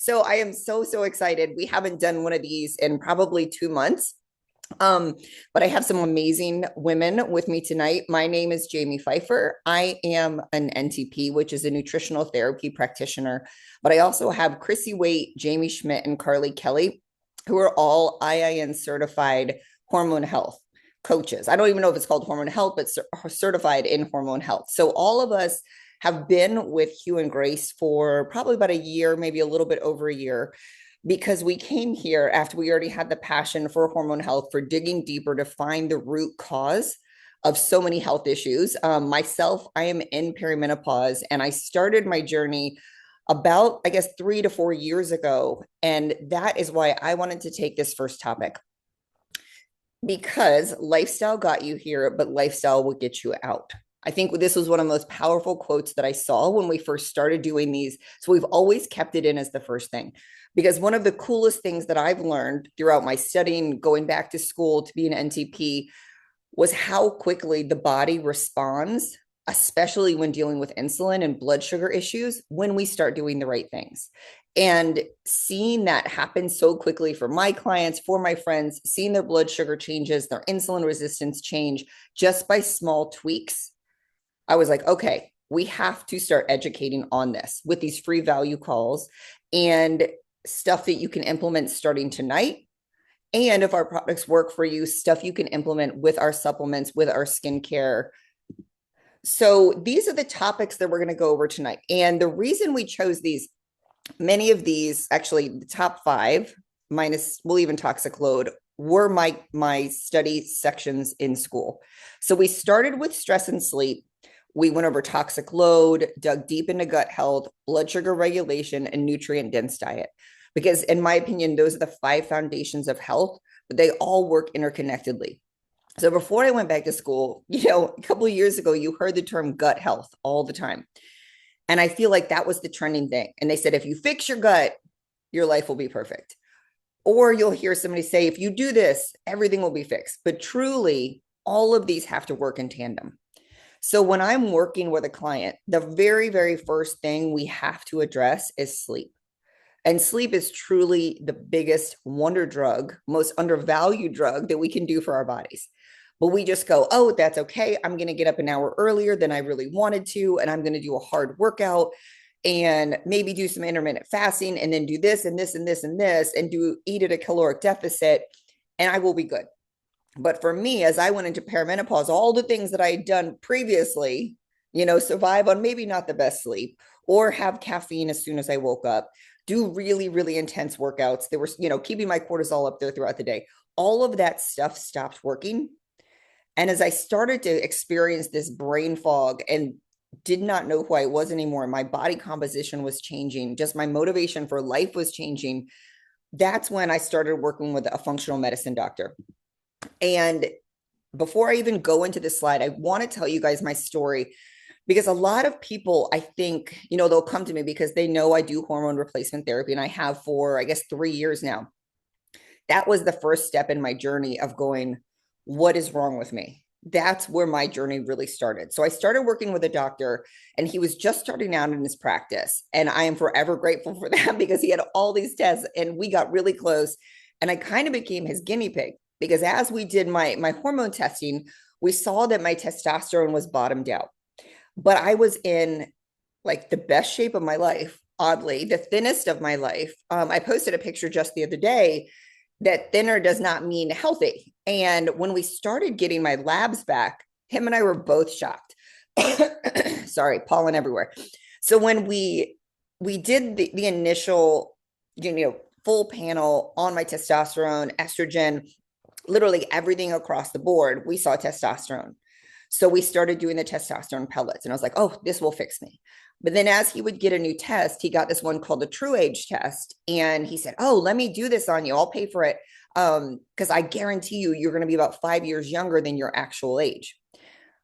So I am so excited. We haven't done one of these in probably 2 months. Um, but I have some amazing women with me tonight. My name is Jamie Pfeiffer. I am an NTP, which is a nutritional therapy practitioner. But I also have Chrissy Waite, Jamie Schmidt, and Carly Kelly, who are all IIN certified hormone health coaches. I don't even know if it's called hormone health, but certified in hormone health. So all of us have been with Hugh and Grace for probably about a year, maybe a little bit over a year, because we came here after we already had the passion for hormone health, for digging deeper to find the root cause of so many health issues. Myself, I am in perimenopause, and I started my journey about, I guess, 3 to 4 years ago. And that is why I wanted to take this first topic, because lifestyle got you here, but lifestyle will get you out. I think this was one of the most powerful quotes that I saw when we first started doing these. So we've always kept it in as the first thing, because one of the coolest things that I've learned throughout my studying, going back to school to be an NTP, was how quickly the body responds, especially when dealing with insulin and blood sugar issues, when we start doing the right things. And seeing that happen so quickly for my clients, for my friends, seeing their blood sugar changes, their insulin resistance change just by small tweaks, I was like, okay, we have to start educating on this with these free value calls and stuff that you can implement starting tonight. And if our products work for you, stuff you can implement with our supplements, with our skincare. So these are the topics that we're going to go over tonight. And the reason we chose these, many of these, actually the top five, minus we'll even toxic load, were my study sections in school. So we started with stress and sleep. We went over toxic load, dug deep into gut health, blood sugar regulation, and nutrient dense diet. Because in my opinion, those are the five foundations of health, but they all work interconnectedly. So before I went back to school, a couple of years ago, you heard the term gut health all the time. And I feel like that was the trending thing. And they said, if you fix your gut, your life will be perfect. Or you'll hear somebody say, if you do this, everything will be fixed. But truly, all of these have to work in tandem. So when I'm working with a client, the very first thing we have to address is sleep. And sleep is truly the biggest wonder drug, most undervalued drug that we can do for our bodies. But we just go, oh, that's okay. I'm going to get up an hour earlier than I really wanted to, and I'm going to do a hard workout and maybe do some intermittent fasting and then do this and this and this and this and eat at a caloric deficit, and I will be good. But for me, as I went into perimenopause, all the things that I had done previously, survive on maybe not the best sleep, or have caffeine as soon as I woke up, do really intense workouts that were, keeping my cortisol up there throughout the day. All of that stuff stopped working. And as I started to experience this brain fog and did not know who I was anymore, my body composition was changing, just my motivation for life was changing. That's when I started working with a functional medicine doctor. And before I even go into this slide, I want to tell you guys my story, because a lot of people, I think, they'll come to me because they know I do hormone replacement therapy, and I have for, I guess, 3 years now. That was the first step in my journey of going, what is wrong with me? That's where my journey really started. So I started working with a doctor, and he was just starting out in his practice. And I am forever grateful for that, because he had all these tests and we got really close. And I kind of became his guinea pig, because as we did my hormone testing, we saw that my testosterone was bottomed out. But I was in like the best shape of my life, oddly, the thinnest of my life. I posted a picture just the other day that thinner does not mean healthy. And when we started getting my labs back, him and I were both shocked. Sorry, pollen everywhere. So when we did the initial, full panel on my testosterone, estrogen, literally everything across the board, we saw testosterone. So we started doing the testosterone pellets, and I was like, oh, this will fix me. But then as he would get a new test, he got this one called the True Age test. And he said, oh, let me do this on you. I'll pay for it. Because I guarantee you're going to be about 5 years younger than your actual age.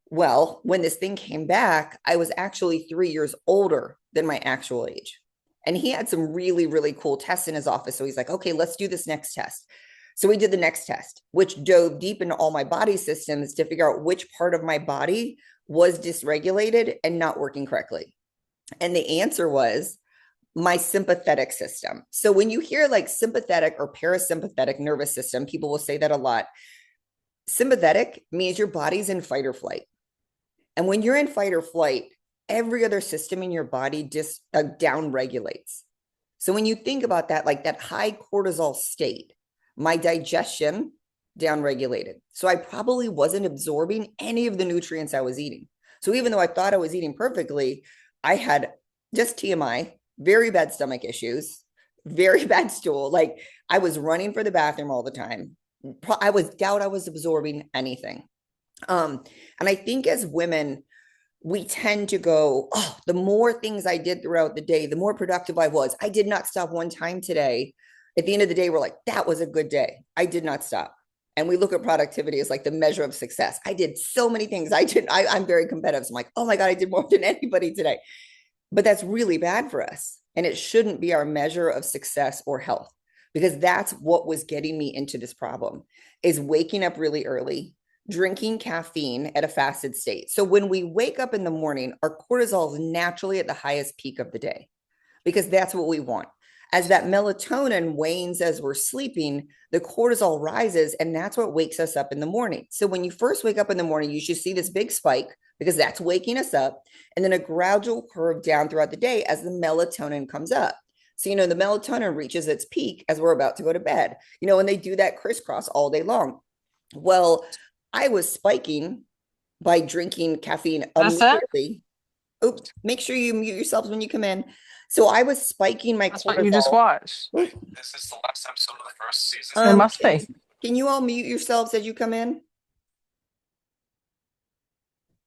Well, when this thing came back, I was actually 3 years older than my actual age. And he had some really cool tests in his office. So he's like, okay, let's do this next test. So we did the next test, which dove deep into all my body systems to figure out which part of my body was dysregulated and not working correctly. And the answer was my sympathetic system. So when you hear like sympathetic or parasympathetic nervous system, people will say that a lot. Sympathetic means your body's in fight or flight. And when you're in fight or flight, every other system in your body just down regulates. So when you think about that, like that high cortisol state, my digestion down regulated. So I probably wasn't absorbing any of the nutrients I was eating. So even though I thought I was eating perfectly, I had just TMI, very bad stomach issues, very bad stool. Like I was running for the bathroom all the time. I was absorbing anything. And I think as women, we tend to go, oh, the more things I did throughout the day, the more productive I was. I did not stop one time today. At the end of the day, we're like, that was a good day. I did not stop. And we look at productivity as like the measure of success. I did so many things. I'm very competitive. So I'm like, oh my God, I did more than anybody today. But that's really bad for us. And it shouldn't be our measure of success or health, because that's what was getting me into this problem, is waking up really early, drinking caffeine at a fasted state. So when we wake up in the morning, our cortisol is naturally at the highest peak of the day, because that's what we want. As that melatonin wanes as we're sleeping, the cortisol rises, and that's what wakes us up in the morning. So when you first wake up in the morning, you should see this big spike, because that's waking us up, and then a gradual curve down throughout the day as the melatonin comes up. So, the melatonin reaches its peak as we're about to go to bed, and they do that crisscross all day long. Well, I was spiking by drinking caffeine That's it. immediately. Oops, make sure you mute yourselves when you come in. So I was spiking my That's what you just cortisol. watched. This is the last episode of the first season. It Um, must can, be. can you all mute yourselves as you come in?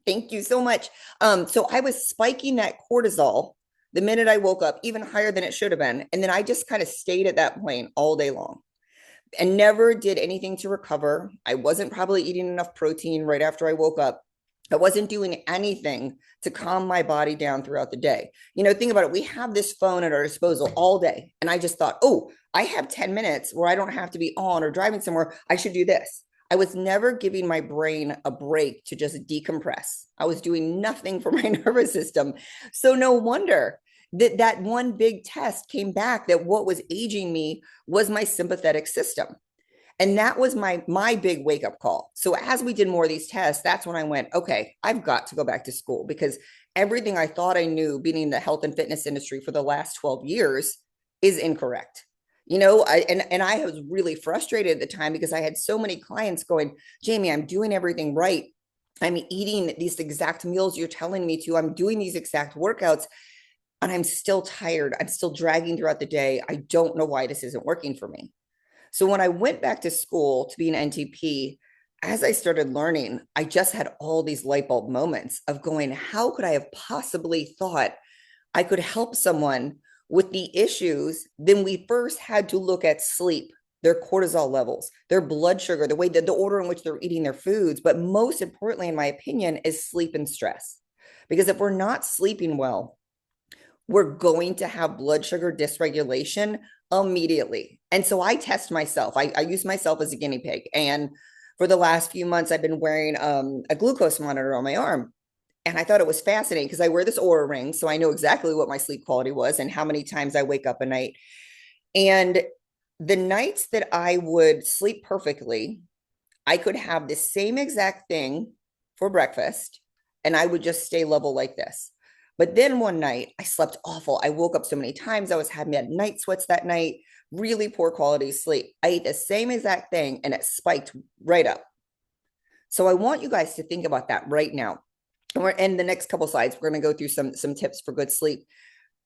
Thank you so much. So I was spiking that cortisol the minute I woke up, even higher than it should have been. And then I just kind of stayed at that point all day long and never did anything to recover. I wasn't probably eating enough protein right after I woke up. I wasn't doing anything to calm my body down throughout the day. Think about it. We have this phone at our disposal all day. And I just thought, oh, I have 10 minutes where I don't have to be on or driving somewhere. I should do this. I was never giving my brain a break to just decompress. I was doing nothing for my nervous system. So no wonder that one big test came back that what was aging me was my sympathetic system. And that was my big wake up call. So as we did more of these tests, that's when I went, okay, I've got to go back to school, because everything I thought I knew being in the health and fitness industry for the last 12 years is incorrect. I was really frustrated at the time, because I had so many clients going, Jamie, I'm doing everything right. I'm eating these exact meals you're telling me to. I'm doing these exact workouts, and I'm still tired. I'm still dragging throughout the day. I don't know why this isn't working for me. So when I went back to school to be an NTP, as I started learning, I just had all these light bulb moments of going, how could I have possibly thought I could help someone with the issues? Then we first had to look at sleep, their cortisol levels, their blood sugar, the order in which they're eating their foods. But most importantly, in my opinion, is sleep and stress. Because if we're not sleeping well, we're going to have blood sugar dysregulation immediately. And so I test myself. I use myself as a guinea pig. And for the last few months, I've been wearing a glucose monitor on my arm. And I thought it was fascinating, because I wear this Aura ring. So I know exactly what my sleep quality was and how many times I wake up a night. And the nights that I would sleep perfectly, I could have the same exact thing for breakfast, and I would just stay level like this. But then one night I slept awful. I woke up so many times. I was having night sweats that night, really poor quality sleep. I ate the same exact thing, and it spiked right up. So I want you guys to think about that right now. And we're in the next couple slides. We're going to go through some tips for good sleep.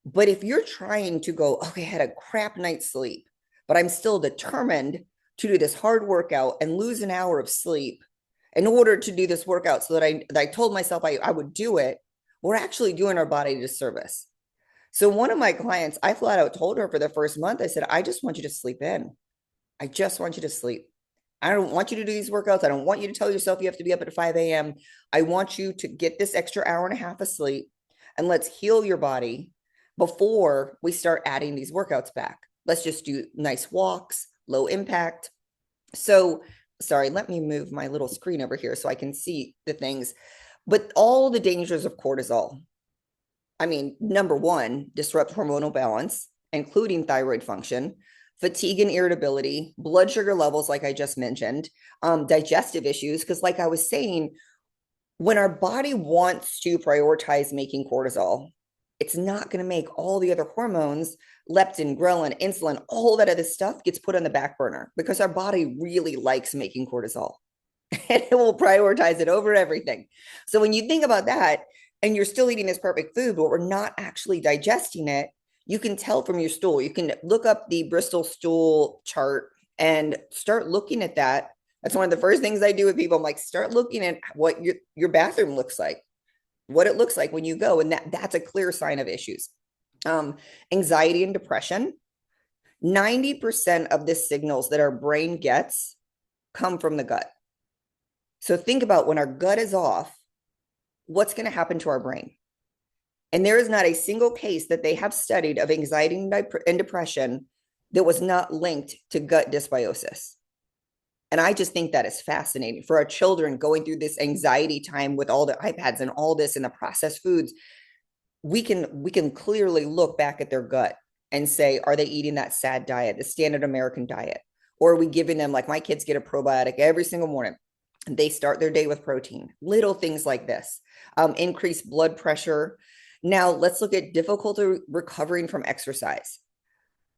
But if you're trying to go, okay, I had a crap night's sleep, but I'm still determined to do this hard workout and lose an hour of sleep in order to do this workout, so that I told myself I would do it, we're actually doing our body a disservice. So one of my clients, I flat out told her for the first month, I said, I just want you to sleep in. I just want you to sleep. I don't want you to do these workouts. I don't want you to tell yourself you have to be up at 5 a.m. I want you to get this extra hour and a half of sleep, and let's heal your body before we start adding these workouts back. Let's just do nice walks, low impact. So, sorry, let me move my little screen over here so I can see the things. But all the dangers of cortisol. I mean, number one, disrupt hormonal balance, including thyroid function, fatigue and irritability, blood sugar levels, like I just mentioned, digestive issues. Because, like I was saying, when our body wants to prioritize making cortisol, it's not going to make all the other hormones, leptin, ghrelin, insulin, all that other stuff gets put on the back burner because our body really likes making cortisol and it will prioritize it over everything. So when you think about that and you're still eating this perfect food, but we're not actually digesting it, you can tell from your stool. You can look up the Bristol stool chart and start looking at that. That's one of the first things I do with people. I'm like, start looking at what your bathroom looks like, what it looks like when you go. And that's a clear sign of issues. Anxiety and depression. 90% of the signals that our brain gets come from the gut. So think about when our gut is off, what's going to happen to our brain? And there is not a single case that they have studied of anxiety and depression that was not linked to gut dysbiosis. And I just think that is fascinating for our children going through this anxiety time with all the iPads and all this and the processed foods. We can clearly look back at their gut and say, are they eating that SAD diet, the standard American diet? Or are we giving them, like my kids get a probiotic every single morning. They start their day with protein, little things like this, increased blood pressure. Now let's look at difficulty recovering from exercise.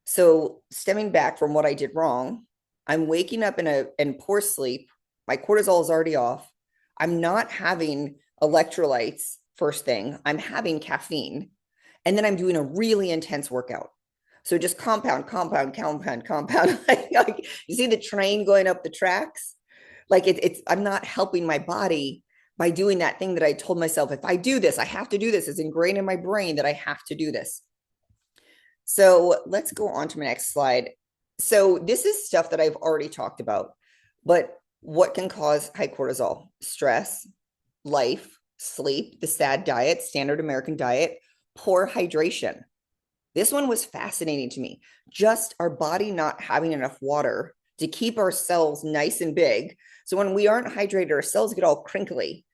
So stemming back from what I did wrong, I'm waking up in poor sleep. My cortisol is already off. I'm not having electrolytes first thing. I'm having caffeine. And then I'm doing a really intense workout. So just compound. Like, you see the train going up the tracks? Like it's I'm not helping my body by doing that thing that I told myself, if I do this, I have to do this. It's ingrained in my brain that I have to do this. So let's go on to my next slide. So this is stuff that I've already talked about, but what can cause high cortisol? Stress, life, sleep, the SAD diet, standard American diet, poor hydration. This one was fascinating to me. Just our body not having enough water to keep our cells nice and big. So when we aren't hydrated, our cells get all crinkly.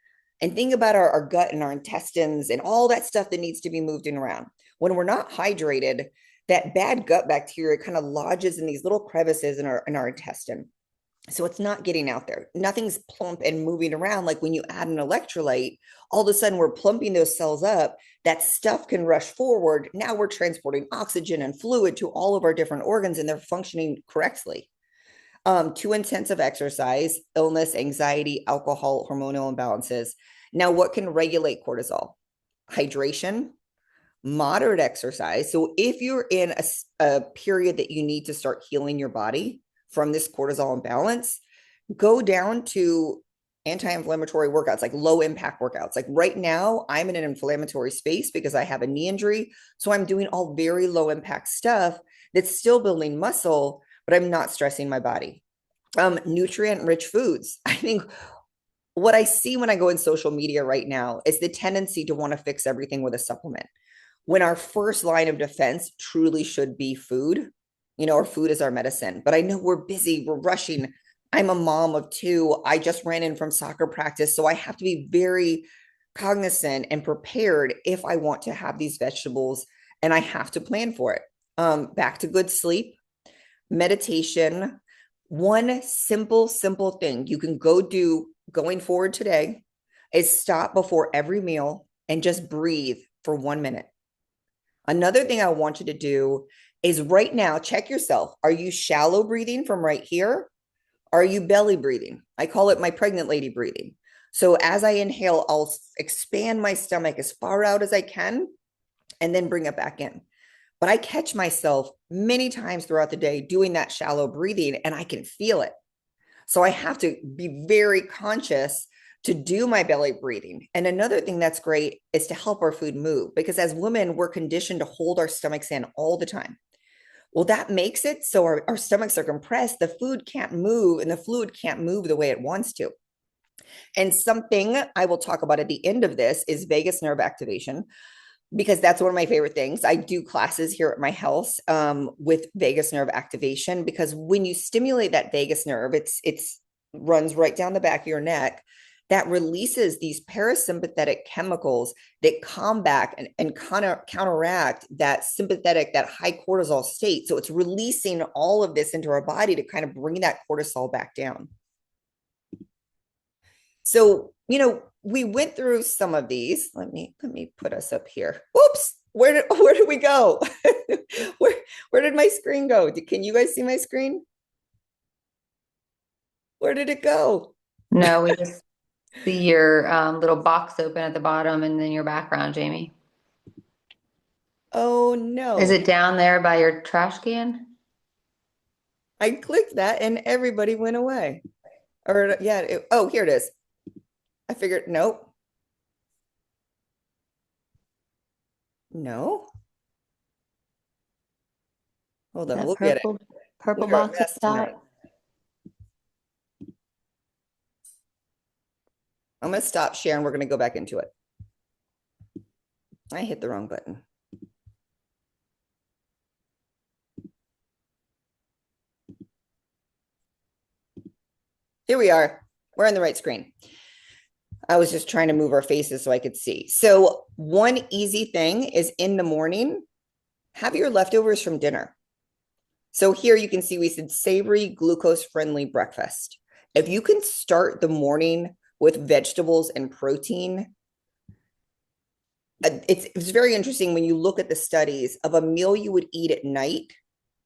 And think about our gut and our intestines and all that stuff that needs to be moved in around. When we're not hydrated, that bad gut bacteria kind of lodges in these little crevices in our intestine. So it's not getting out there. Nothing's plump and moving around. Like when you add an electrolyte, all of a sudden we're plumping those cells up. That stuff can rush forward. Now we're transporting oxygen and fluid to all of our different organs and they're functioning correctly. Too intensive exercise, illness, anxiety, alcohol, hormonal imbalances. Now, what can regulate cortisol? Hydration, moderate exercise. So if you're in a period that you need to start healing your body from this cortisol imbalance, go down to anti-inflammatory workouts, like low impact workouts. Like right now, I'm in an inflammatory space because I have a knee injury. So I'm doing all very low impact stuff that's still building muscle, but I'm not stressing my body. Nutrient rich foods. I think what I see when I go in social media right now is the tendency to want to fix everything with a supplement. When our first line of defense truly should be food, our food is our medicine. But I know we're busy, we're rushing. I'm a mom of two. I just ran in from soccer practice. So I have to be very cognizant and prepared if I want to have these vegetables and I have to plan for it. Back to good sleep, meditation. One simple thing you can go do going forward today is stop before every meal and just breathe for 1 minute. Another thing I want you to do is right now, check yourself. Are you shallow breathing from right here? Are you belly breathing? I call it my pregnant lady breathing. So as I inhale, I'll expand my stomach as far out as I can and then bring it back in. But I catch myself many times throughout the day doing that shallow breathing and I can feel it. So I have to be very conscious to do my belly breathing. And another thing that's great is to help our food move because as women, we're conditioned to hold our stomachs in all the time. Well, that makes it so our stomachs are compressed, the food can't move and the fluid can't move the way it wants to. And something I will talk about at the end of this is vagus nerve activation, because that's one of my favorite things. I do classes here at my house with vagus nerve activation, because when you stimulate that vagus nerve, it's runs right down the back of your neck. that releases these parasympathetic chemicals that combat and counteract that sympathetic, that high cortisol state. So it's releasing all of this into our body to kind of bring that cortisol back down. So, we went through some of these. Let me put us up here. Whoops. Where did we go? where did my screen go? Can you guys see my screen? Where did it go? No, we just see your little box open at the bottom and then your background, Jamie. Oh Is no. it down there by your trash can? I clicked that and everybody went away. Or yeah, oh, here it is. I figured, nope. No. Hold on, That we'll get it. purple We're a box at mess the tonight. top. I'm going to stop sharing. We're going to go back into it. I hit the wrong button. Here we are. We're on the right screen. I was just trying to move our faces so I could see. So one easy thing is in the morning, have your leftovers from dinner. So here you can see we said savory, glucose-friendly breakfast. If you can start the morning with vegetables and protein, it's very interesting when you look at the studies of a meal you would eat at night,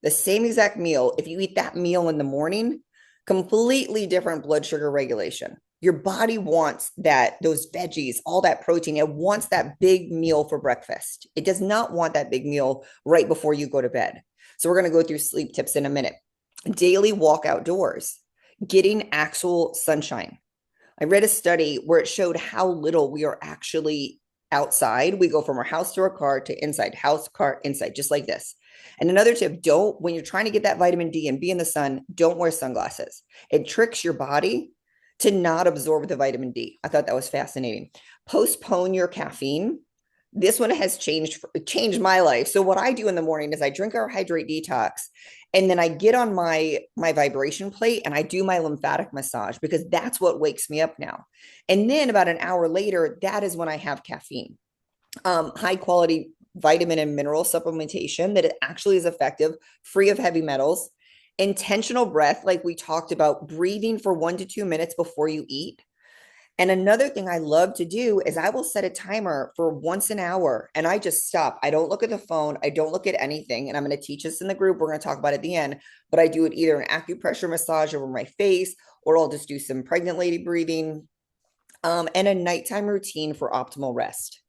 the same exact meal, if you eat that meal in the morning, completely different blood sugar regulation. Your body wants those veggies, all that protein. It wants that big meal for breakfast. It does not want that big meal right before you go to bed. So we're going to go through sleep tips in a minute. Daily walk outdoors, getting actual sunshine. I read a study where it showed how little we are actually outside. We go from our house to our car to inside, house, car, inside, just like this. And another tip, when you're trying to get that vitamin D and be in the sun, don't wear sunglasses. It tricks your body to not absorb the vitamin D. I thought that was fascinating. Postpone your caffeine. This one has changed my life. So what I do in the morning is I drink our hydrate detox, and then I get on my vibration plate and I do my lymphatic massage because that's what wakes me up now. And then about an hour later, that is when I have caffeine. High quality vitamin and mineral supplementation that it actually is effective, free of heavy metals. Intentional breath, like we talked about, breathing for 1 to 2 minutes before you eat. And another thing I love to do is I will set a timer for once an hour and I just stop. I don't look at the phone. I don't look at anything. And I'm going to teach this in the group. We're going to talk about it at the end, but I do it either an acupressure massage over my face, or I'll just do some pregnant lady breathing, and a nighttime routine for optimal rest.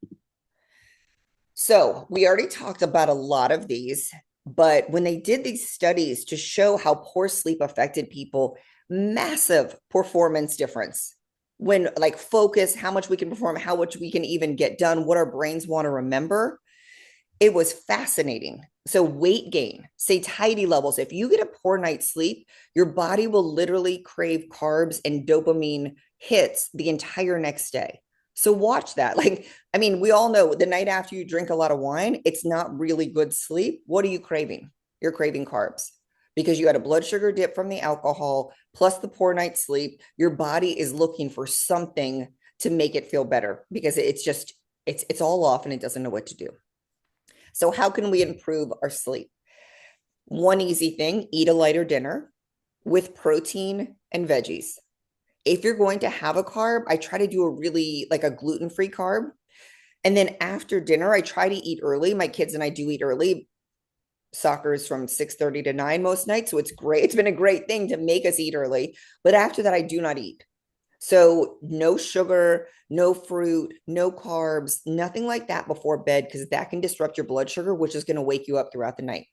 So we already talked about a lot of these, but when they did these studies to show how poor sleep affected people, massive performance difference. When like focus, how much we can perform, how much we can even get done, what our brains want to remember. It was fascinating. So weight gain, satiety levels. If you get a poor night's sleep, your body will literally crave carbs and dopamine hits the entire next day. So watch that. We all know the night after you drink a lot of wine, it's not really good sleep. What are you craving? You're craving carbs because you had a blood sugar dip from the alcohol plus the poor night's sleep. Your body is looking for something to make it feel better because it's all off and it doesn't know what to do. So how can we improve our sleep? One easy thing, eat a lighter dinner with protein and veggies. If you're going to have a carb, I try to do a gluten-free carb. And then after dinner, I try to eat early. My kids and I do eat early. Soccer is from 6:30 to 9 most nights. So it's great. It's been a great thing to make us eat early. But after that, I do not eat. So no sugar, no fruit, no carbs, nothing like that before bed, because that can disrupt your blood sugar, which is going to wake you up throughout the night.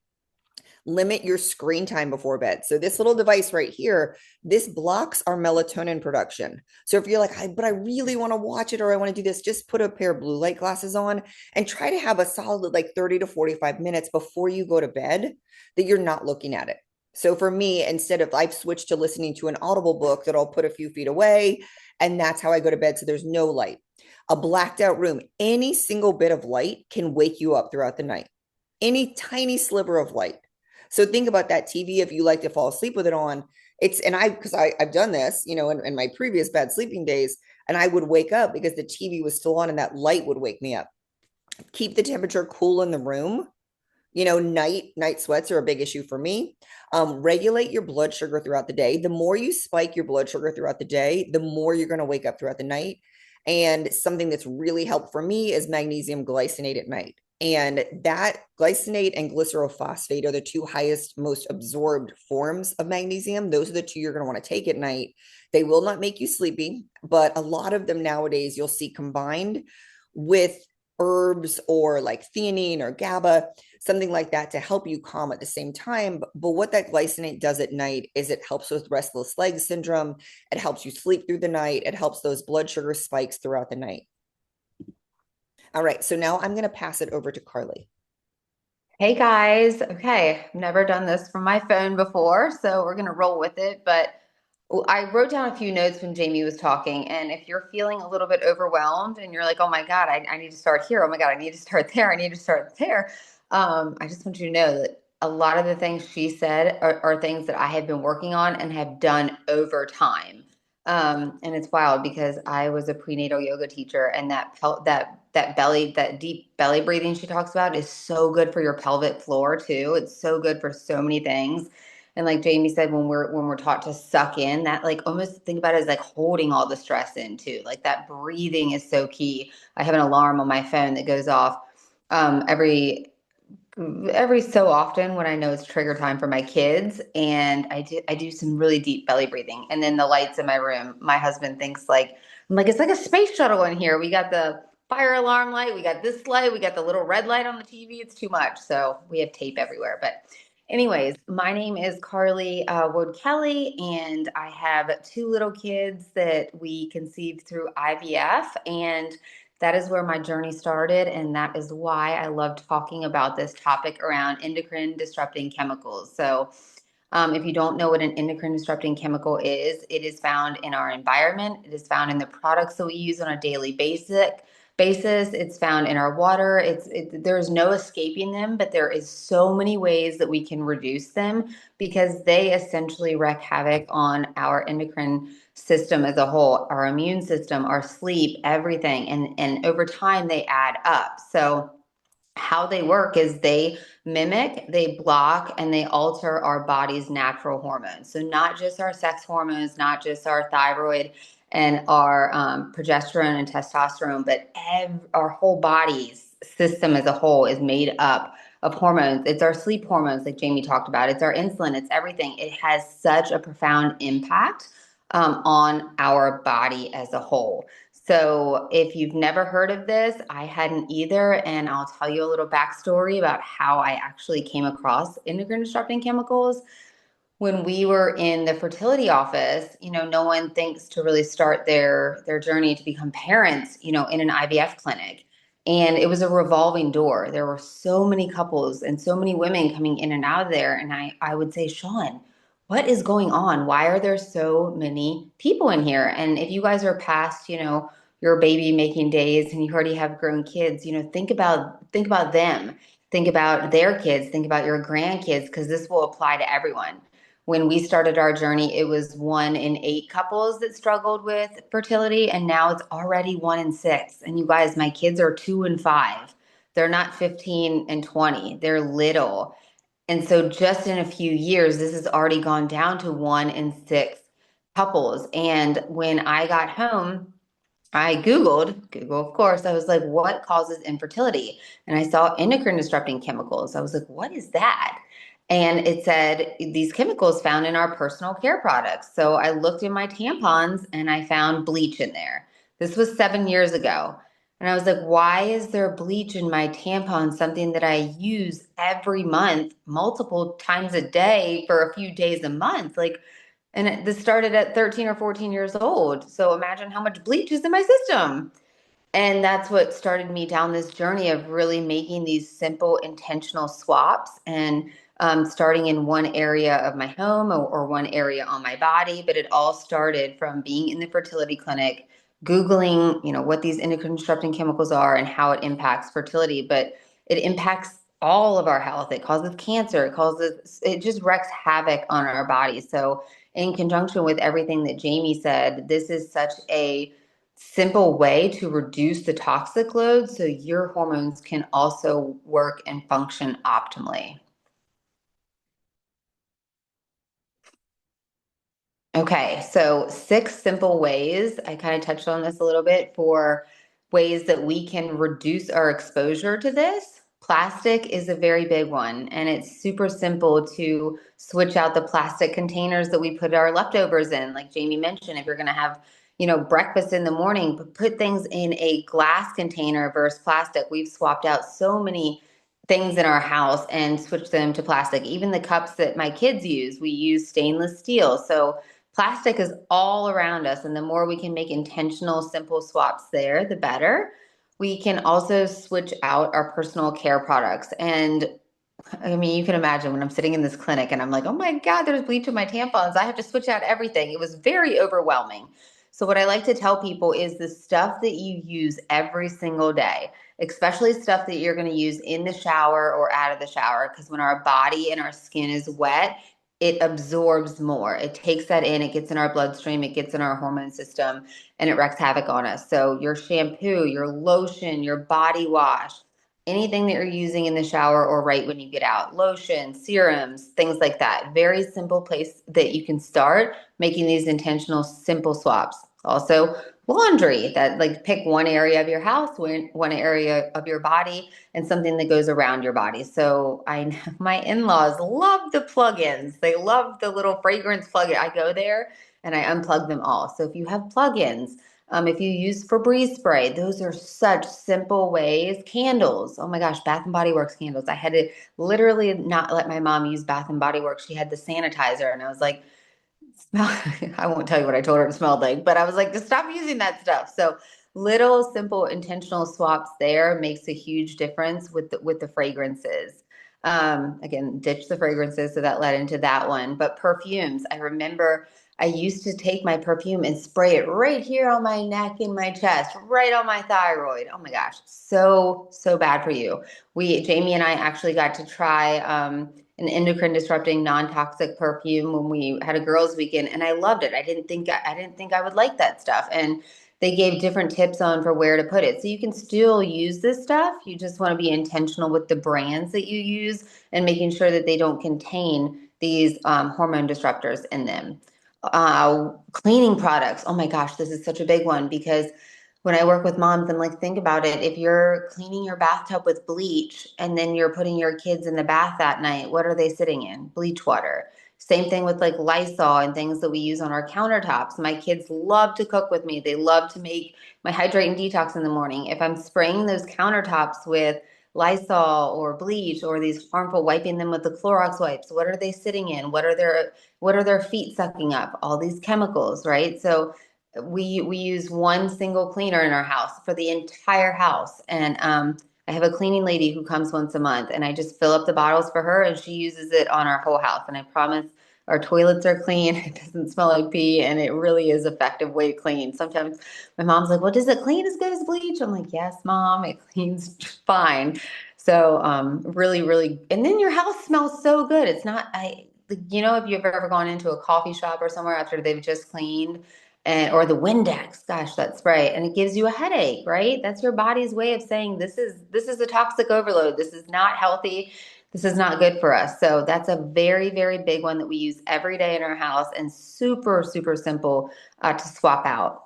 Limit your screen time before bed. So this little device right here, this blocks our melatonin production. So if you're like, but I really want to watch it or I want to do this, just put a pair of blue light glasses on and try to have a solid 30 to 45 minutes before you go to bed that you're not looking at it. So for me, instead of I've switched to listening to an Audible book that I'll put a few feet away, and that's how I go to bed. So there's no light. A blacked out room, any single bit of light can wake you up throughout the night. Any tiny sliver of light. So think about that TV. If you like to fall asleep with it on, because I've done this, in my previous bad sleeping days, and I would wake up because the TV was still on and that light would wake me up. Keep the temperature cool in the room. Night sweats are a big issue for me. Regulate your blood sugar throughout the day. The more you spike your blood sugar throughout the day, the more you're going to wake up throughout the night. And something that's really helped for me is magnesium glycinate at night. And that glycinate and glycerophosphate are the two highest, most absorbed forms of magnesium. Those are the two you're going to want to take at night. They will not make you sleepy, but a lot of them nowadays you'll see combined with herbs or like theanine or GABA, something like that to help you calm at the same time. But what that glycinate does at night is it helps with restless leg syndrome. It helps you sleep through the night. It helps those blood sugar spikes throughout the night. All right, so now I'm going to pass it over to Carly. Hey guys. Okay. I've never done this from my phone before, so we're going to roll with it. But I wrote down a few notes when Jamie was talking. And if you're feeling a little bit overwhelmed and you're like, oh my God, I need to start here. Oh my God, I need to start there. I need to start there. I just want you to know that a lot of the things she said are things that I have been working on and have done over time. And it's wild because I was a prenatal yoga teacher, and that deep belly breathing she talks about is so good for your pelvic floor too. It's so good for so many things. And like Jamie said, when we're taught to suck in, that like almost think about it as like holding all the stress in too. Like that breathing is so key. I have an alarm on my phone that goes off every so often when I know it's trigger time for my kids, and I do some really deep belly breathing. And then the lights in my room, my husband thinks like I'm like, it's like a space shuttle in here. We got the fire alarm light, we got this light, we got the little red light on the TV. It's too much. So we have tape everywhere. But anyways, my name is Carly Wood Kelly, and I have two little kids that we conceived through IVF. And that is where my journey started, and that is why I love talking about this topic around endocrine disrupting chemicals. So, if you don't know what an endocrine disrupting chemical is, it is found in our environment. It is found in the products that we use on a daily basis. It's found in our water. There's no escaping them, but there is so many ways that we can reduce them because they essentially wreak havoc on our endocrine system as a whole, our immune system, our sleep, everything. And over time they add up. So how they work is they mimic, they block, and they alter our body's natural hormones. So not just our sex hormones, not just our thyroid and our progesterone and testosterone, but our whole body's system as a whole is made up of hormones. It's our sleep hormones, like Jamie talked about. It's our insulin. It's everything. It has such a profound impact on our body as a whole. So if you've never heard of this, I hadn't either. And I'll tell you a little backstory about how I actually came across endocrine disrupting chemicals. When we were in the fertility office, no one thinks to really start their journey to become parents, in an IVF clinic. And it was a revolving door. There were so many couples and so many women coming in and out of there. And I would say, Sean, what is going on? Why are there so many people in here? And if you guys are past, your baby making days and you already have grown kids, think about them, think about their kids, think about your grandkids, because this will apply to everyone. When we started our journey, it was 1 in 8 couples that struggled with fertility, and now it's already 1 in 6. And you guys, my kids are 2 and 5. They're not 15 and 20. They're little. And so just in a few years, this has already gone down to 1 in 6 couples. And when I got home, I Google, of course. I was like, what causes infertility? And I saw endocrine disrupting chemicals. I was like, what is that? And it said these chemicals found in our personal care products. So I looked in my tampons and I found bleach in there. This was 7 years ago. And I was like, why is there bleach in my tampon, something that I use every month, multiple times a day for a few days a month? This started at 13 or 14 years old. So imagine how much bleach is in my system. And that's what started me down this journey of really making these simple, intentional swaps and starting in one area of my home or one area on my body. But it all started from being in the fertility clinic, Googling, what these endocrine disrupting chemicals are and how it impacts fertility. But it impacts all of our health. It causes cancer. It just wreaks havoc on our bodies. So in conjunction with everything that Jamie said, this is such a simple way to reduce the toxic load so your hormones can also work and function optimally. Okay, so 6 simple ways. I kind of touched on this a little bit for ways that we can reduce our exposure to this. Plastic is a very big one, and it's super simple to switch out the plastic containers that we put our leftovers in. Like Jamie mentioned, if you're going to have, breakfast in the morning, but put things in a glass container versus plastic. We've swapped out so many things in our house and switched them to plastic. Even the cups that my kids use, we use stainless steel. So plastic is all around us, and the more we can make intentional, simple swaps there, the better. We can also switch out our personal care products. And I mean, you can imagine when I'm sitting in this clinic and I'm like, oh my God, there's bleach in my tampons. I have to switch out everything. It was very overwhelming. So, what I like to tell people is the stuff that you use every single day, especially stuff that you're going to use in the shower or out of the shower, because when our body and our skin is wet, it absorbs more. It takes that in, it gets in our bloodstream, it gets in our hormone system, and it wreaks havoc on us. So, your shampoo, your lotion, your body wash, anything that you're using in the shower or right when you get out, lotion, serums, things like that. Very simple place that you can start making these intentional, simple swaps. Also, laundry, that like pick one area of your house, one area of your body, and something that goes around your body. So I know my in-laws love the plugins. They love the little fragrance plug-in. I go there and I unplug them all. So if you have plugins, if you use Febreze spray, those are such simple ways. Candles, oh my gosh, Bath and Body Works candles. I had to literally not let my mom use Bath and Body Works. She had the sanitizer, and I was like, smell. I won't tell you what I told her it smelled like, but I was like, just stop using that stuff. So little simple intentional swaps there makes a huge difference with the fragrances. Again, ditch the fragrances, so that led into that one. But perfumes, I remember I used to take my perfume and spray it right here on my neck and my chest, right on my thyroid. Oh my gosh, so bad for you. Jamie and I actually got to try an endocrine disrupting non-toxic perfume when we had a girls weekend, and I loved it. I didn't think I would like that stuff, and they gave different tips on for where to put it. So you can still use this stuff. You just want to be intentional with the brands that you use and making sure that they don't contain these hormone disruptors in them. Cleaning products. Oh my gosh, this is such a big one because when I work with moms, I'm like, think about it. If you're cleaning your bathtub with bleach and then you're putting your kids in the bath that night, what are they sitting in? Bleach water. Same thing with like Lysol and things that we use on our countertops. My kids love to cook with me. They love to make my hydrate and detox in the morning. If I'm spraying those countertops with Lysol or bleach or these harmful, wiping them with the Clorox wipes, what are they sitting in? What are their feet sucking up? All these chemicals, right? So we use one single cleaner in our house for the entire house, and I have a cleaning lady who comes once a month, and I just fill up the bottles for her, and she uses it on our whole house. And I promise our toilets are clean. It doesn't smell like pee, and it really is effective way to clean. Sometimes my mom's like, "Well, does it clean as good as bleach?" I'm like, "Yes, mom, it cleans fine." So really, really, and then your house smells so good. It's not if you've ever gone into a coffee shop or somewhere after they've just cleaned or the Windex, gosh, that spray, and it gives you a headache, right? That's your body's way of saying this is a toxic overload. This is not healthy. This is not good for us. So that's a very, very big one that we use every day in our house and super, super simple to swap out.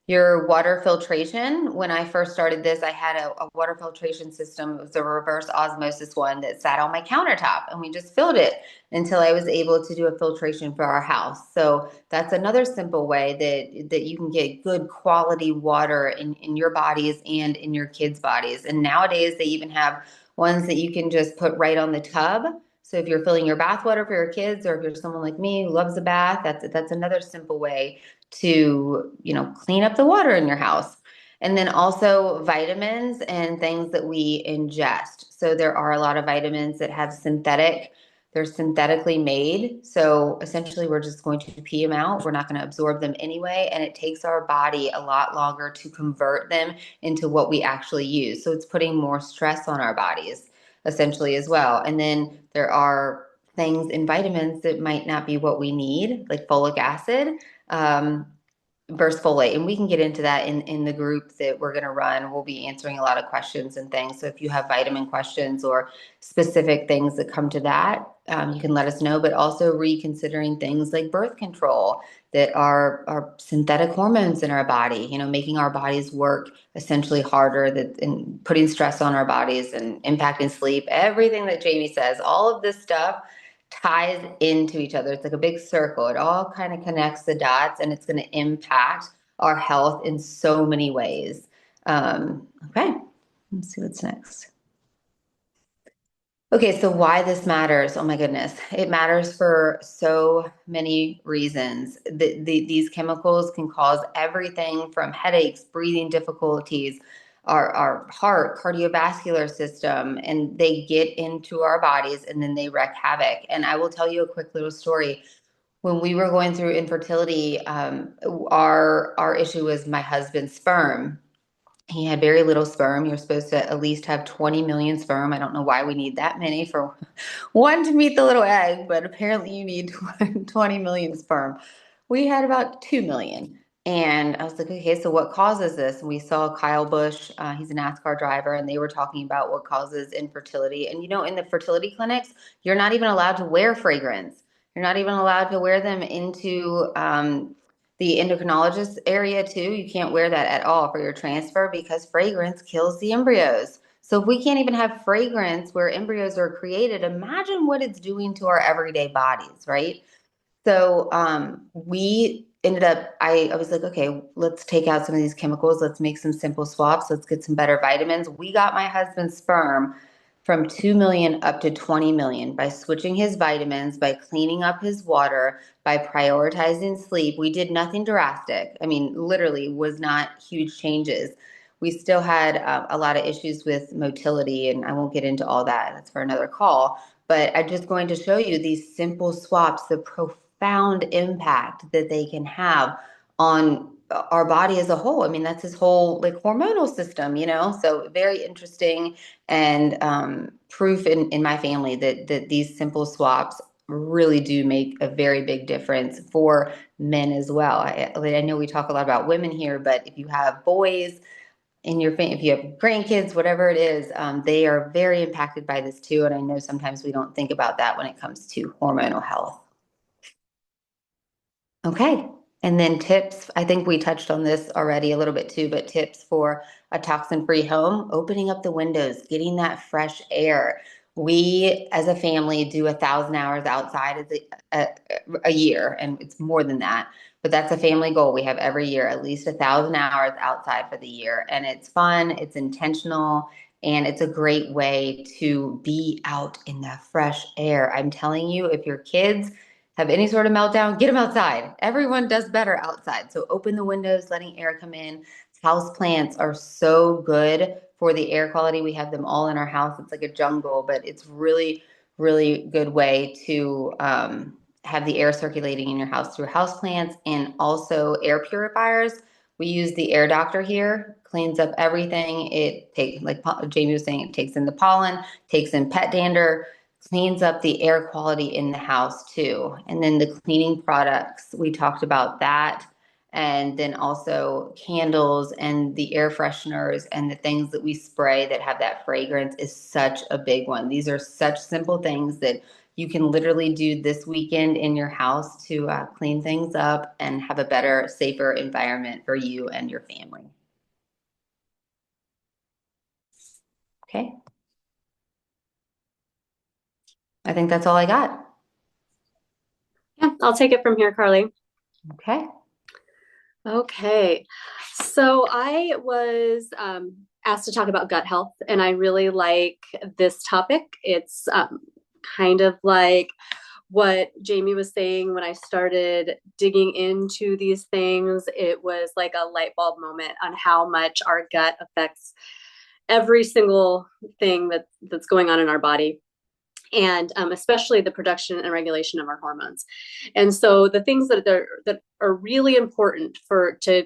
Your water filtration. When I first started this, I had a water filtration system. It was a reverse osmosis one that sat on my countertop, and we just filled it until I was able to do a filtration for our house. So that's another simple way that you can get good quality water in your bodies and in your kids' bodies. And nowadays they even have ones that you can just put right on the tub. So if you're filling your bath water for your kids, or if you're someone like me who loves a bath, that's another simple way to clean up the water in your house. And then also vitamins and things that we ingest. So there are a lot of vitamins that have they're synthetically made. So essentially we're just going to pee them out. We're not going to absorb them anyway, and it takes our body a lot longer to convert them into what we actually use. So it's putting more stress on our bodies essentially as well. And then there are things in vitamins that might not be what we need, like folic acid. Um, versus folate. And we can get into that in the group that we're going to run. We'll be answering a lot of questions and things. So if you have vitamin questions or specific things that come to that, you can let us know, but also reconsidering things like birth control that are synthetic hormones in our body, making our bodies work essentially harder, that and putting stress on our bodies and impacting sleep, everything that Jamie says, all of this stuff ties into each other. It's like a big circle. It all kind of connects the dots, and it's going to impact our health in so many ways. Okay, let's see what's next. Okay, so why this matters? Oh my goodness. It matters for so many reasons. These chemicals can cause everything from headaches, breathing difficulties, our heart, cardiovascular system, and they get into our bodies and then they wreak havoc. And I will tell you a quick little story. When we were going through infertility, our issue was my husband's sperm. He had very little sperm. You're supposed to at least have 20 million sperm. I don't know why we need that many for one to meet the little egg, but apparently you need 20 million sperm. We had about 2 million. And I was like, okay, so what causes this? And we saw Kyle Busch, he's a NASCAR driver, and they were talking about what causes infertility. And in the fertility clinics, you're not even allowed to wear fragrance. You're not even allowed to wear them into the endocrinologist area too. You can't wear that at all for your transfer because fragrance kills the embryos. So if we can't even have fragrance where embryos are created, imagine what it's doing to our everyday bodies, right? So we ended up, I was like, okay, let's take out some of these chemicals. Let's make some simple swaps. Let's get some better vitamins. We got my husband's sperm from 2 million up to 20 million by switching his vitamins, by cleaning up his water, by prioritizing sleep. We did nothing drastic. I mean, literally was not huge changes. We still had a lot of issues with motility, and I won't get into all that. That's for another call. But I'm just going to show you these simple swaps, the profound impact that they can have on our body as a whole. I mean, that's his whole like hormonal system, so very interesting, and proof in my family that these simple swaps really do make a very big difference for men as well. I know we talk a lot about women here, but if you have boys in your family, if you have grandkids, whatever it is, they are very impacted by this too. And I know sometimes we don't think about that when it comes to hormonal health. Okay. And then tips. I think we touched on this already a little bit too, but tips for a toxin-free home: opening up the windows, getting that fresh air. We, as a family, do 1,000 hours outside as a year, and it's more than that. But that's a family goal. We have every year at least 1,000 hours outside for the year, and it's fun, it's intentional, and it's a great way to be out in the fresh air. I'm telling you, if your kids have any sort of meltdown, get them outside. Everyone does better outside. So open the windows, letting air come in. House plants are so good for the air quality. We have them all in our house. It's like a jungle, but it's really, really good way to have the air circulating in your house through house plants, and also air purifiers. We use the Air Doctor here, cleans up everything. It takes, like Jamie was saying, it takes in the pollen, takes in pet dander, cleans up the air quality in the house too. And then the cleaning products, we talked about that. And then also candles and the air fresheners and the things that we spray that have that fragrance is such a big one. These are such simple things that you can literally do this weekend in your house to clean things up and have a better, safer environment for you and your family. Okay. I think that's all I got. Yeah, I'll take it from here, Carly. Okay. Okay. So I was asked to talk about gut health, and I really like this topic. It's kind of like what Jamie was saying when I started digging into these things. It was like a light bulb moment on how much our gut affects every single thing that's going on in our body, and especially the production and regulation of our hormones. And so the things that are really important to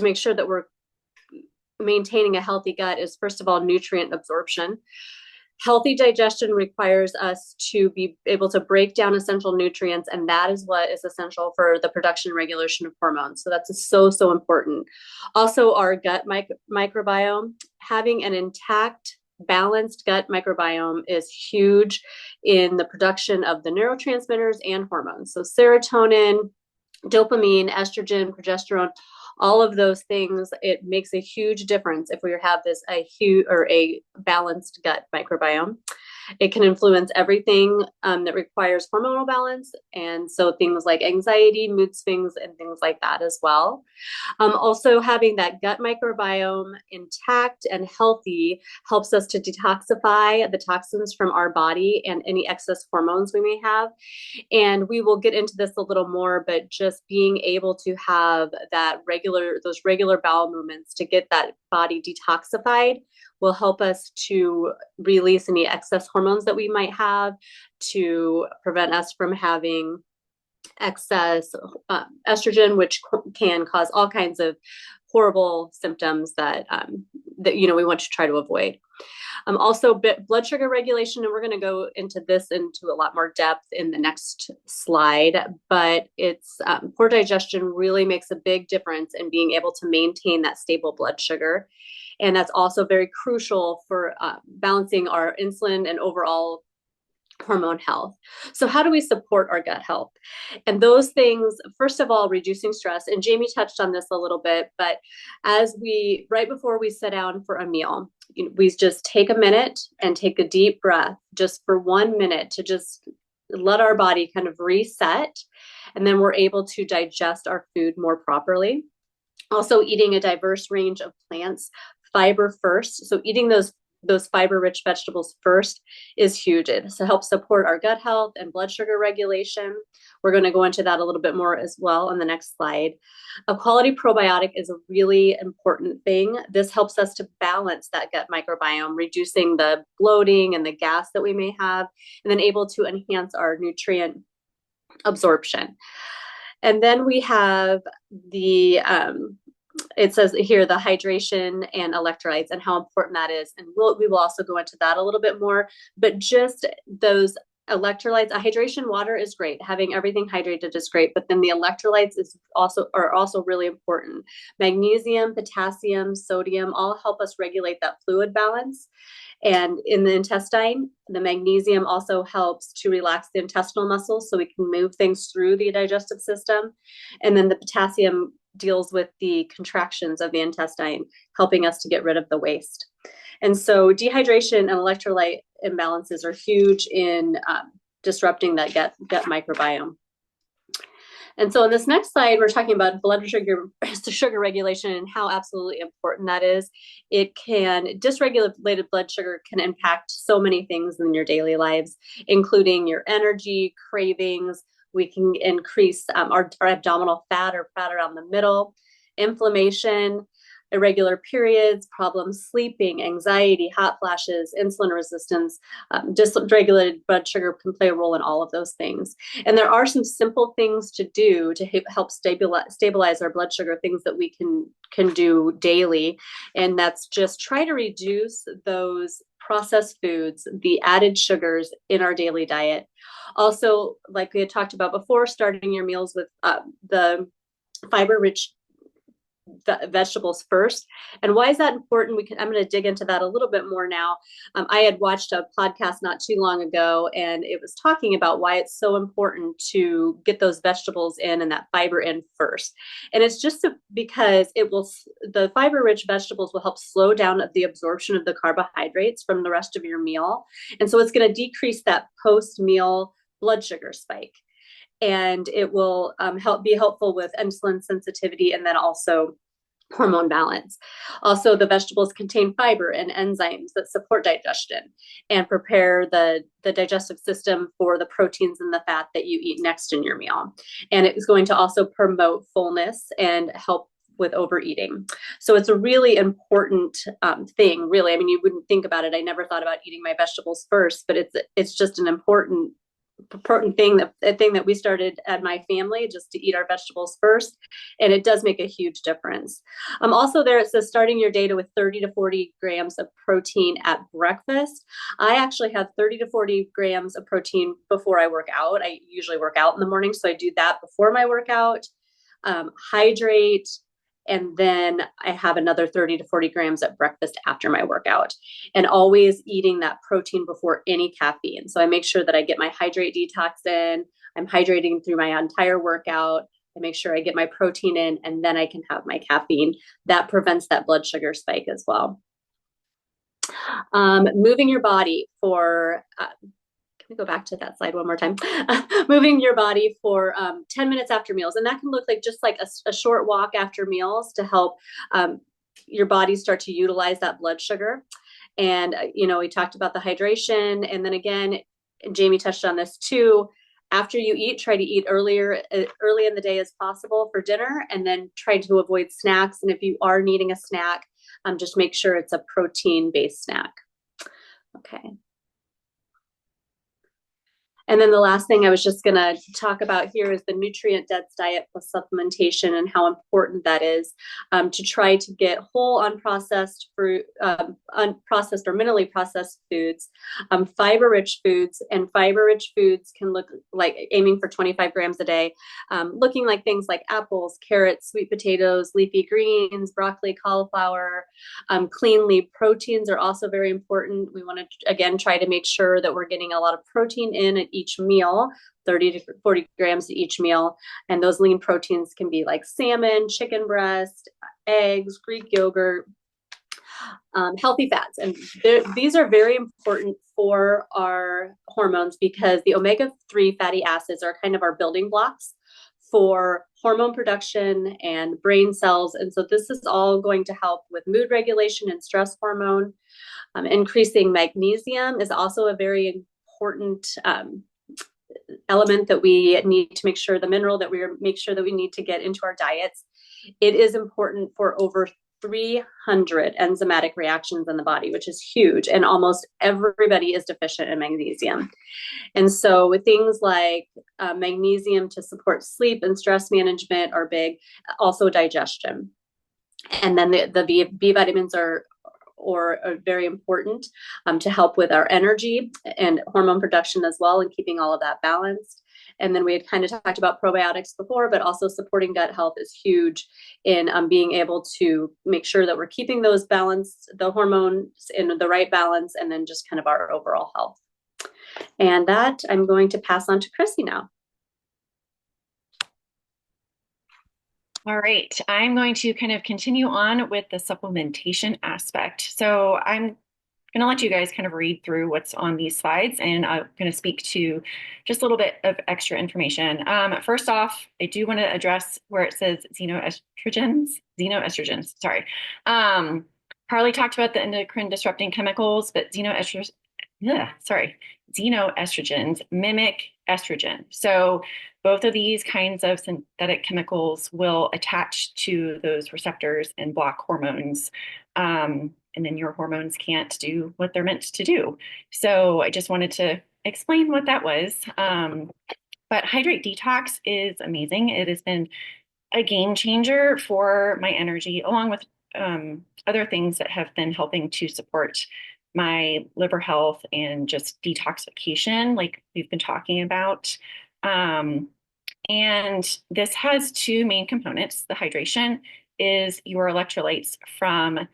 make sure that we're maintaining a healthy gut is, first of all, nutrient absorption. Healthy digestion requires us to be able to break down essential nutrients, and that is what is essential for the production and regulation of hormones. So that's so important. Also, our gut microbiome, having an intact, balanced gut microbiome is huge in the production of the neurotransmitters and hormones. So serotonin, dopamine, estrogen, progesterone, all of those things, it makes a huge difference if we have a balanced gut microbiome. It can influence everything that requires hormonal balance. And so things like anxiety, mood swings, and things like that as well. Also, having that gut microbiome intact and healthy helps us to detoxify the toxins from our body and any excess hormones we may have. And we will get into this a little more, but just being able to have those regular bowel movements to get that body detoxified will help us to release any excess hormones that we might have, to prevent us from having excess estrogen, which can cause all kinds of horrible symptoms that we want to try to avoid. Also, blood sugar regulation, and we're going to go into a lot more depth in the next slide, but it's poor digestion really makes a big difference in being able to maintain that stable blood sugar. And that's also very crucial for balancing our insulin and overall hormone health. So how do we support our gut health? And those things, first of all, reducing stress. And Jamie touched on this a little bit, but right before we sit down for a meal, we just take a minute and take a deep breath just for 1 minute to just let our body kind of reset. And then we're able to digest our food more properly. Also, eating a diverse range of plants, fiber first. So eating those fiber-rich vegetables first is huge. It helps support our gut health and blood sugar regulation. We're going to go into that a little bit more as well on the next slide. A quality probiotic is a really important thing. This helps us to balance that gut microbiome, reducing the bloating and the gas that we may have, and then able to enhance our nutrient absorption. And then we have it says here the hydration and electrolytes and how important that is. And we will also go into that a little bit more, but just those electrolytes, hydration, water is great. Having everything hydrated is great, but then the electrolytes are also really important. Magnesium, potassium, sodium, all help us regulate that fluid balance. And in the intestine, the magnesium also helps to relax the intestinal muscles so we can move things through the digestive system. And then the potassium deals with the contractions of the intestine, helping us to get rid of the waste. And so dehydration and electrolyte imbalances are huge in disrupting that gut microbiome. And so in this next slide, we're talking about blood sugar regulation and how absolutely important that is. Dysregulated blood sugar can impact so many things in your daily lives, including your energy, cravings. We can increase our abdominal fat or fat around the middle, inflammation, irregular periods, problems sleeping, anxiety, hot flashes, insulin resistance. Dysregulated blood sugar can play a role in all of those things. And there are some simple things to do to help stabilize our blood sugar, things that we can do daily. And that's just try to reduce those processed foods, the added sugars in our daily diet. Also, like we had talked about before, starting your meals with the fiber-rich vegetables first. And why is that important? I'm going to dig into that a little bit more now. I had watched a podcast not too long ago, and it was talking about why it's so important to get those vegetables in and that fiber in first. And it's just because the fiber-rich vegetables will help slow down the absorption of the carbohydrates from the rest of your meal. And so it's going to decrease that post-meal blood sugar spike. And it will be helpful with insulin sensitivity and then also hormone balance. Also, the vegetables contain fiber and enzymes that support digestion and prepare the digestive system for the proteins and the fat that you eat next in your meal. And it is going to also promote fullness and help with overeating. So it's a really important thing, really. I mean, you wouldn't think about it. I never thought about eating my vegetables first, but it's just an important important thing, a thing that we started at my family, just to eat our vegetables first, and it does make a huge difference. Also, there it says starting your day with 30 to 40 grams of protein at breakfast. I actually have 30 to 40 grams of protein before I work out. I usually work out in the morning, so I do that before my workout. Hydrate, and then I have another 30 to 40 grams at breakfast after my workout, and always eating that protein before any caffeine. So I make sure that I get my hydrate detox in. I'm hydrating through my entire workout. I make sure I get my protein in, and then I can have my caffeine. That prevents that blood sugar spike as well. Moving your body for can we go back to that slide one more time? Moving your body for 10 minutes after meals. And that can look like just like a short walk after meals to help your body start to utilize that blood sugar. And, we talked about the hydration. And then again, Jamie touched on this too. After you eat, try to eat early in the day as possible for dinner, and then try to avoid snacks. And if you are needing a snack, just make sure it's a protein-based snack. Okay. And then the last thing I was just going to talk about here is the nutrient-dense diet plus supplementation, and how important that is to try to get whole, unprocessed fruit, unprocessed or minimally processed foods, fiber-rich foods, and fiber-rich foods can look like aiming for 25 grams a day, looking like things like apples, carrots, sweet potatoes, leafy greens, broccoli, cauliflower. Clean lean proteins are also very important. We want to, again, try to make sure that we're getting a lot of protein in at each meal, 30 to 40 grams to each meal. And those lean proteins can be like salmon, chicken breast, eggs, Greek yogurt, healthy fats. And these are very important for our hormones, because the omega-3 fatty acids are kind of our building blocks for hormone production and brain cells. And so this is all going to help with mood regulation and stress hormone. Increasing magnesium is also a very important element that we need to make sure, the mineral that we make sure that we need to get into our diets. It is important for over 300 enzymatic reactions in the body, which is huge. And almost everybody is deficient in magnesium. And so with things like magnesium to support sleep and stress management are big, also digestion. And then the B vitamins are very important to help with our energy and hormone production as well, and keeping all of that balanced. And then we had kind of talked about probiotics before, but also supporting gut health is huge in being able to make sure that we're keeping those balanced, the hormones in the right balance, and then just kind of our overall health. And that I'm going to pass on to Chrissy now. All right, I'm going to kind of continue on with the supplementation aspect. So I'm going to let you guys kind of read through what's on these slides, and I'm going to speak to just a little bit of extra information. First off, I do want to address where it says xenoestrogens, sorry. Carly talked about the endocrine disrupting chemicals, but xenoestrogens mimic estrogen. So both of these kinds of synthetic chemicals will attach to those receptors and block hormones. And then your hormones can't do what they're meant to do. So I just wanted to explain what that was. But Hydrate Detox is amazing. It has been a game changer for my energy, along with other things that have been helping to support my liver health and just detoxification, like we've been talking about. And this has two main components. The hydration is your electrolytes from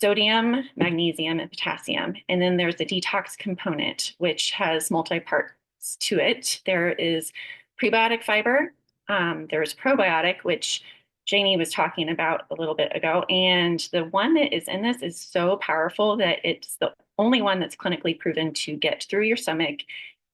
sodium, magnesium, and potassium. And then there's the detox component, which has multi-parts to it. There is prebiotic fiber. There's probiotic, which Jamie was talking about a little bit ago. And the one that is in this is so powerful that it's the only one that's clinically proven to get through your stomach,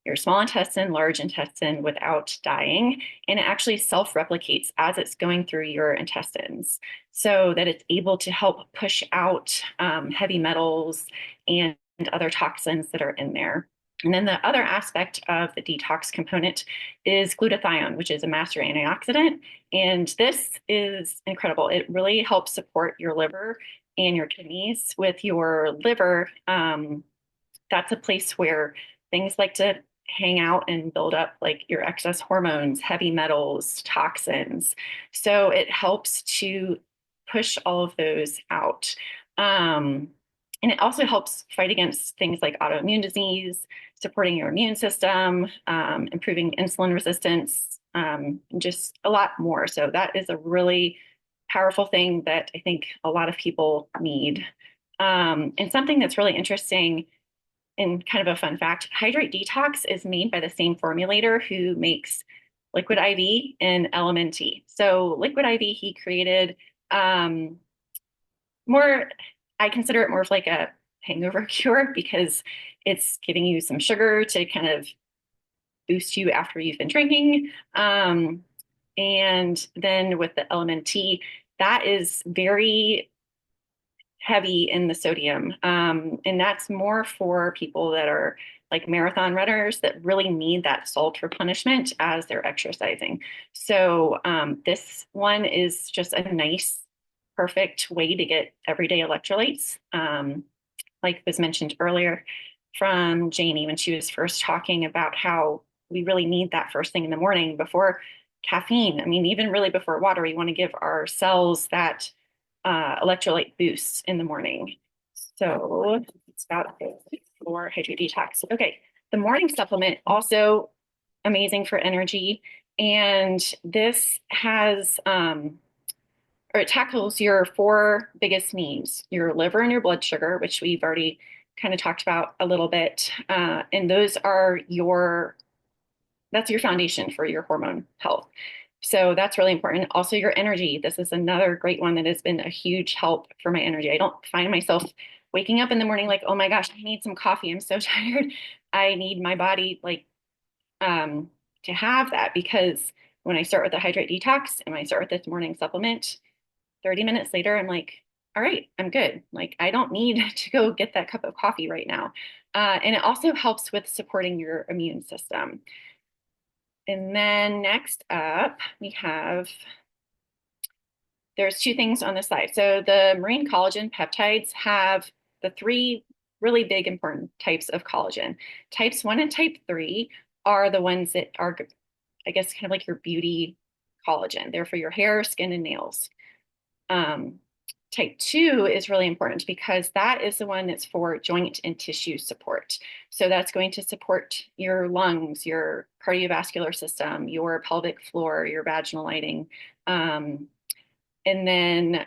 your small intestine, large intestine without dying. And it actually self-replicates as it's going through your intestines, so that it's able to help push out heavy metals and other toxins that are in there. And then the other aspect of the detox component is glutathione, which is a master antioxidant. And this is incredible. It really helps support your liver and your kidneys. With your liver, that's a place where things like to hang out and build up like your excess hormones, heavy metals, toxins. So it helps to push all of those out. And it also helps fight against things like autoimmune disease, supporting your immune system, improving insulin resistance, just a lot more. So that is a really powerful thing that I think a lot of people need. And something that's really interesting and kind of a fun fact, Hydrate Detox is made by the same formulator who makes Liquid IV and LMNT. So Liquid IV he created more, I consider it more of like a hangover cure because it's giving you some sugar to kind of boost you after you've been drinking. And then with the LMNT, that is very heavy in the sodium. And that's more for people that are like marathon runners that really need that salt replenishment as they're exercising. So this one is just a nice, perfect way to get everyday electrolytes. Like was mentioned earlier from Janie when she was first talking about how we really need that first thing in the morning before caffeine. I mean, even really before water, we want to give our cells that electrolyte boosts in the morning. So it's about it for Hydrate Detox. Okay, the morning supplement also amazing for energy. And this has, or it tackles your four biggest needs, your liver and your blood sugar, which we've already kind of talked about a little bit. And those are that's your foundation for your hormone health. So that's really important. Also, your energy. This is another great one that has been a huge help for my energy. I don't find myself waking up in the morning like, oh my gosh, I need some coffee. I'm so tired. I need my body like to have that because when I start with the Hydrate Detox and I start with this morning supplement, 30 minutes later, I'm like, all right, I'm good. Like, I don't need to go get that cup of coffee right now. And it also helps with supporting your immune system. And then next up, there's two things on the side. So the marine collagen peptides have the three really big important types of collagen. Types 1 and type 3 are the ones that are, I guess, kind of like your beauty collagen. They're for your hair, skin, and nails. Type 2 is really important because that is the one that's for joint and tissue support. So that's going to support your lungs, your cardiovascular system, your pelvic floor, your vaginal lining. And then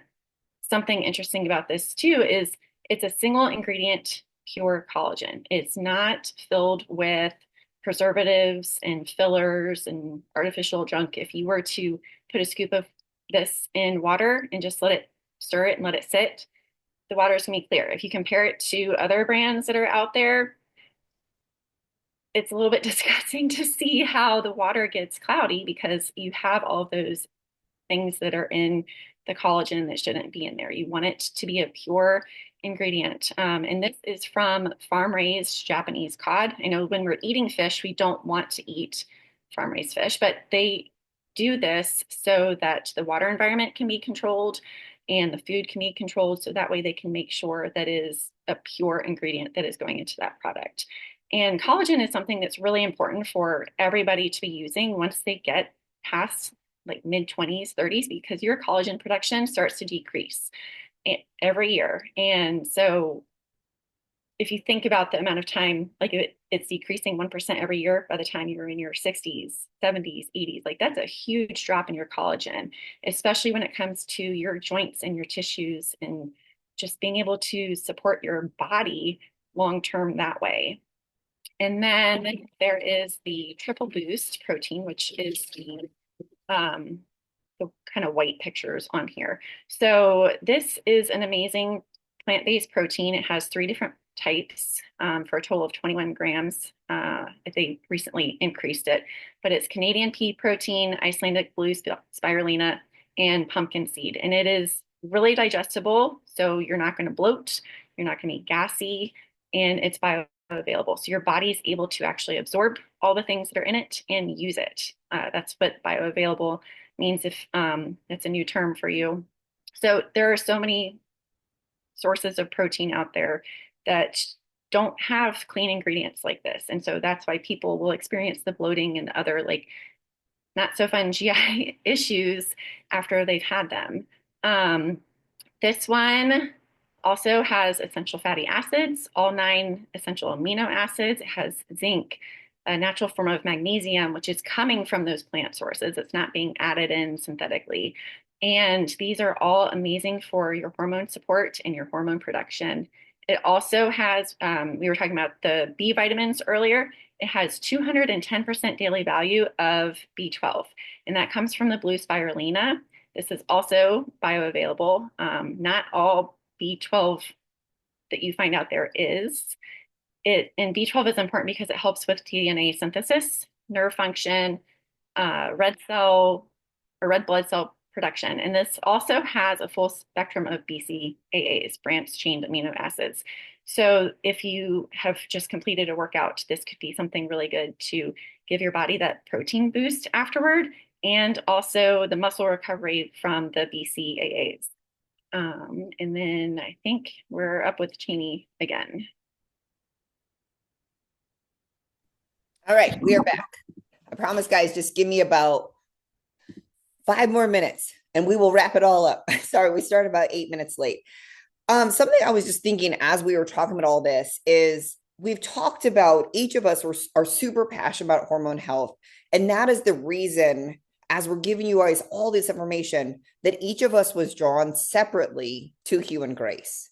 something interesting about this too is it's a single ingredient pure collagen. It's not filled with preservatives and fillers and artificial junk. If you were to put a scoop of this in water and just stir it and let it sit, the water is going to be clear. If you compare it to other brands that are out there, it's a little bit disgusting to see how the water gets cloudy because you have all of those things that are in the collagen that shouldn't be in there. You want it to be a pure ingredient. And this is from farm-raised Japanese cod. I know when we're eating fish, we don't want to eat farm-raised fish, but they do this so that the water environment can be controlled and the food can be controlled. So that way they can make sure that is a pure ingredient that is going into that product. And collagen is something that's really important for everybody to be using once they get past like mid 20s, 30s, because your collagen production starts to decrease every year. And so if you think about the amount of time, like it's decreasing 1% every year by the time you're in your 60s, 70s, 80s, like that's a huge drop in your collagen, especially when it comes to your joints and your tissues and just being able to support your body long term that way. And then there is the triple boost protein, which is the kind of white pictures on here. So this is an amazing plant-based protein. It has 3 different types for a total of 21 grams. They recently increased it, but it's Canadian pea protein, Icelandic blue spirulina, and pumpkin seed. And it is really digestible, so you're not going to bloat, you're not going to be gassy, and it's bioavailable. So your body is able to actually absorb all the things that are in it and use it. That's what bioavailable means if it's a new term for you. So there are so many sources of protein out there that don't have clean ingredients like this. And so that's why people will experience the bloating and other like not so fun GI issues after they've had them. This one also has essential fatty acids, all 9 essential amino acids. It has zinc, a natural form of magnesium, which is coming from those plant sources. It's not being added in synthetically. And these are all amazing for your hormone support and your hormone production. It also has, we were talking about the B vitamins earlier. It has 210% daily value of B12, and that comes from the blue spirulina. This is also bioavailable. Not all B12 that you find out there is. And B12 is important because it helps with DNA synthesis, nerve function, red blood cell production. And this also has a full spectrum of BCAAs, branched chain amino acids. So if you have just completed a workout, this could be something really good to give your body that protein boost afterward, and also the muscle recovery from the BCAAs. And then I think we're up with Cheney again. All right, we are back. I promise, guys, just give me about 5 more minutes and we will wrap it all up. Sorry, we started about 8 minutes late. Something I was just thinking as we were talking about all this is we've talked about each of us are super passionate about hormone health. And that is the reason, as we're giving you guys all this information, that each of us was drawn separately to Hue and Grace.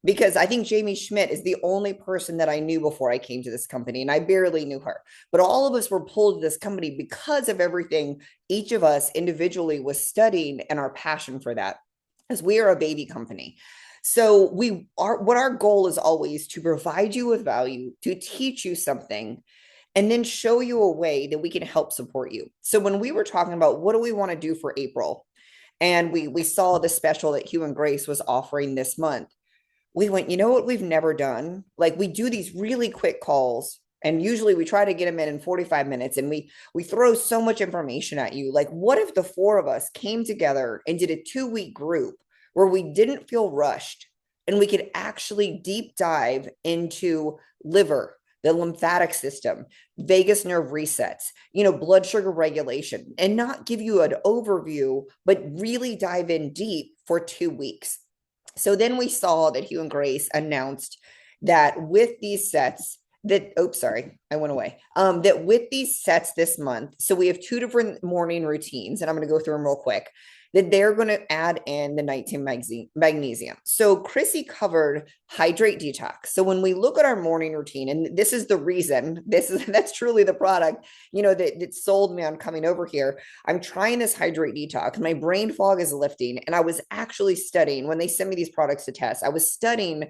Because I think Jamie Schmidt is the only person that I knew before I came to this company, and I barely knew her. But all of us were pulled to this company because of everything each of us individually was studying and our passion for that, as we are a baby company. So what our goal is always to provide you with value, to teach you something, and then show you a way that we can help support you. So when we were talking about what do we want to do for April, and we saw the special that Hue and Grace was offering this month, we went, you know what we've never done? Like, we do these really quick calls, and usually we try to get them in 45 minutes, and we throw so much information at you. Like, what if the 4 of us came together and did a 2-week group where we didn't feel rushed, and we could actually deep dive into liver, the lymphatic system, vagus nerve resets, blood sugar regulation, and not give you an overview, but really dive in deep for 2 weeks. So then we saw that Hue and Grace announced that with these sets that with these sets this month, so we have 2 different morning routines, and I'm going to go through them real quick, that they're going to add in the nighttime magnesium. So Chrissy covered hydrate detox. So when we look at our morning routine, and this is the reason, that's truly the product, that sold me on coming over here. I'm trying this hydrate detox. My brain fog is lifting. And I was actually studying, when they sent me these products to test, I was studying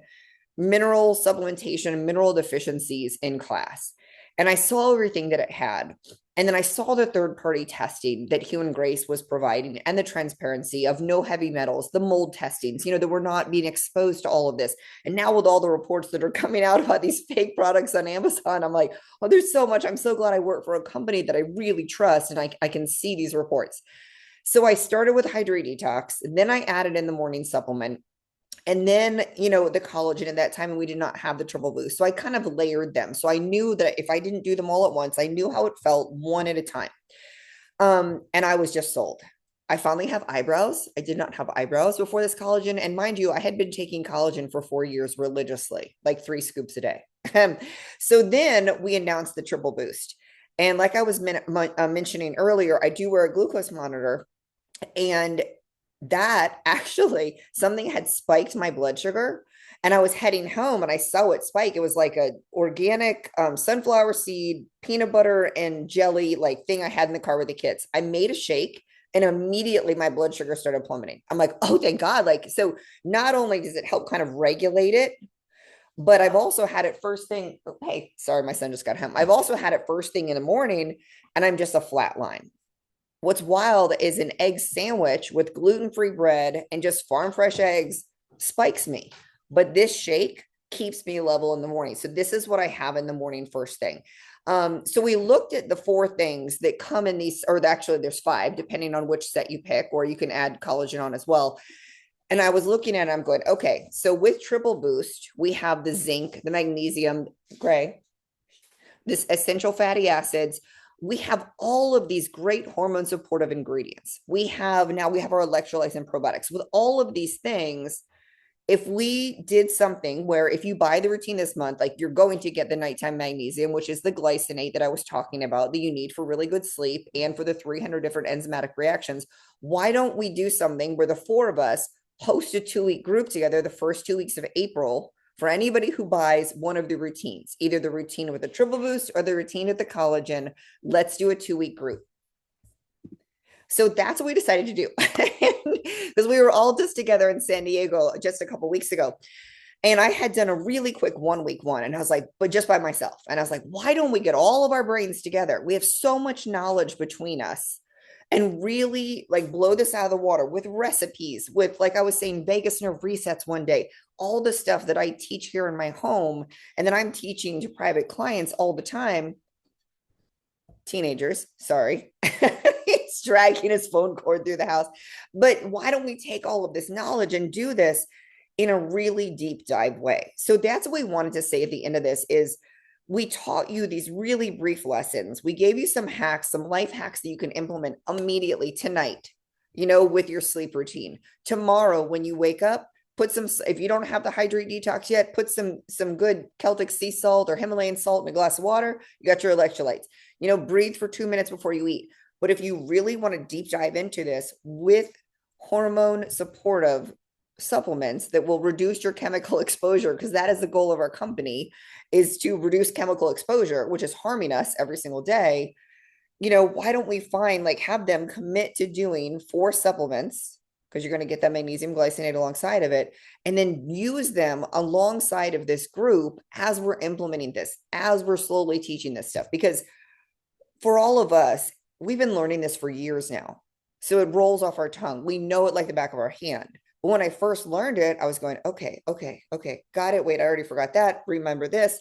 mineral supplementation and mineral deficiencies in class. And I saw everything that it had. And then I saw the third-party testing that Hue and Grace was providing, and the transparency of no heavy metals, the mold testings, that we're not being exposed to all of this. And now with all the reports that are coming out about these fake products on Amazon, I'm like, oh, there's so much. I'm so glad I work for a company that I really trust, and I can see these reports. So I started with Hydrate Detox, and then I added in the morning supplement. And then, the collagen at that time, and we did not have the triple boost. So I kind of layered them. So I knew that if I didn't do them all at once, I knew how it felt one at a time. And I was just sold. I finally have eyebrows. I did not have eyebrows before this collagen. And mind you, I had been taking collagen for 4 years religiously, like 3 scoops a day. So then we announced the triple boost. And like I was mentioning earlier, I do wear a glucose monitor, and that actually, something had spiked my blood sugar, and I was heading home and I saw it spike. It was like a organic sunflower seed, peanut butter and jelly like thing I had in the car with the kids. I made a shake, and immediately my blood sugar started plummeting. I'm like, oh, thank God. Like, so not only does it help kind of regulate it, but I've also had it first thing. Oh, hey, sorry, my son just got home. I've also had it first thing in the morning, and I'm just a flat line. What's wild is an egg sandwich with gluten-free bread and just farm fresh eggs spikes me. But this shake keeps me level in the morning. So this is what I have in the morning first thing. So we looked at the 4 things that come in these, or actually there's 5, depending on which set you pick, or you can add collagen on as well. And I was looking at it, I'm going, okay, so with triple boost, we have the zinc, the magnesium, gray, this essential fatty acids. We have all of these great hormone supportive ingredients. We have our electrolytes and probiotics. With all of these things, if we did something where if you buy the routine this month, like you're going to get the nighttime magnesium, which is the glycinate that I was talking about that you need for really good sleep and for the 300 different enzymatic reactions. Why don't we do something where the four of us host a 2-week group together the first 2 weeks of April for anybody who buys one of the routines, either the routine with the triple boost or the routine with the collagen. Let's do a 2-week group. So that's what we decided to do because we were all just together in San Diego just a couple weeks ago. And I had done a really quick 1-week one. And I was like, but just by myself. And I was like, why don't we get all of our brains together? We have so much knowledge between us and really like blow this out of the water with recipes, with, like I was saying, vagus nerve resets one day, all the stuff that I teach here in my home. And then I'm teaching to private clients all the time. Teenagers, sorry. He's dragging his phone cord through the house. But why don't we take all of this knowledge and do this in a really deep dive way? So that's what we wanted to say at the end of this is we taught you these really brief lessons. We gave you some hacks, some life hacks that you can implement immediately tonight, with your sleep routine. Tomorrow, when you wake up, put some, if you don't have the hydrate detox yet, put some good Celtic sea salt or Himalayan salt in a glass of water. You got your electrolytes. Breathe for 2 minutes before you eat. But if you really want to deep dive into this with hormone supportive supplements that will reduce your chemical exposure, because that is the goal of our company, is to reduce chemical exposure, which is harming us every single day. Why don't we have them commit to doing 4 supplements, because you're going to get that magnesium glycinate alongside of it, and then use them alongside of this group as we're implementing this, as we're slowly teaching this stuff. Because for all of us, we've been learning this for years now. So it rolls off our tongue. We know it like the back of our hand. But when I first learned it, I was going, okay, got it. Wait, I already forgot that. Remember this.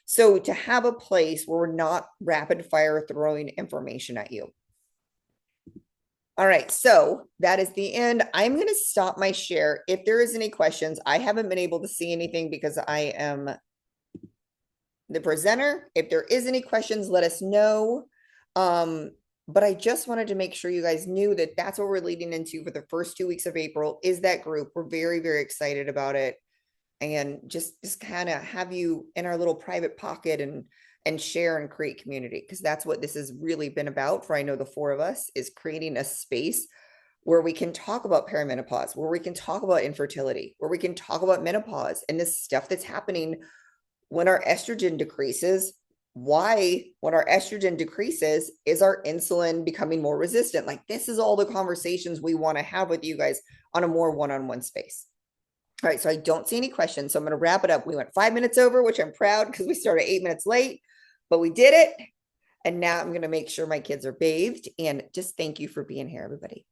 So to have a place where we're not rapid fire throwing information at you. All right, so that is the end. I'm going to stop my share. If there is any questions, I haven't been able to see anything because I am the presenter. If there is any questions, let us know. But I just wanted to make sure you guys knew that that's what we're leading into for the first 2 weeks of April is that group. We're very, very excited about it. And just kind of have you in our little private pocket and share and create community, because that's what this has really been about for, I know, the 4 of us, is creating a space where we can talk about perimenopause, where we can talk about infertility, where we can talk about menopause and this stuff that's happening when our estrogen decreases. Why, when our estrogen decreases, is our insulin becoming more resistant? Like, this is all the conversations we want to have with you guys on a more one-on-one space. All right, so I don't see any questions, so I'm going to wrap it up. We went 5 minutes over, which I'm proud because we started 8 minutes late, but we did it. And now I'm going to make sure my kids are bathed, and just thank you for being here, everybody.